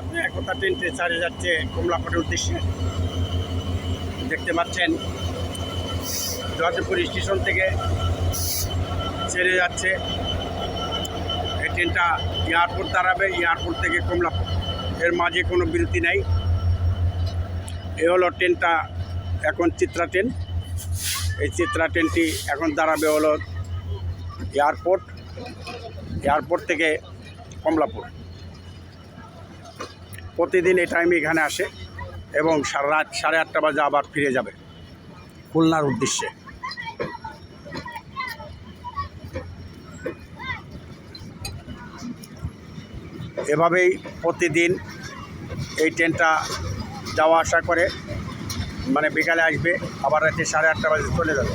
বন্দে একতা ট্রেনটি চালিয়ে যাচ্ছে কমলাপুরের উদ্দেশ্যে। দেখতে পাচ্ছেন জয়দেবপুর স্টেশন থেকে ছেড়ে যাচ্ছে। এই ট্রেনটা এয়ারপোর্ট দাঁড়াবে, এয়ারপোর্ট থেকে কমলাপুর, এর মাঝে কোনো বিরতি নাই। এ হলো ট্রেনটা, এখন চিত্রা ট্রেন। এই চিত্রা ট্রেনটি এখন দাঁড়াবে হলো এয়ারপোর্ট, এয়ারপোর্ট থেকে কমলাপুর। প্রতিদিন এই টাইমে এখানে আসে এবং সারা রাত 8:30 বাজে আবার ফিরে যাবে খুলনার উদ্দেশ্যে। এভাবেই প্রতিদিন এই ট্রেনটা যাওয়া আসা করে, মানে বিকালে আসবে, আবার রাতে 8:30 বাজে চলে যাবে।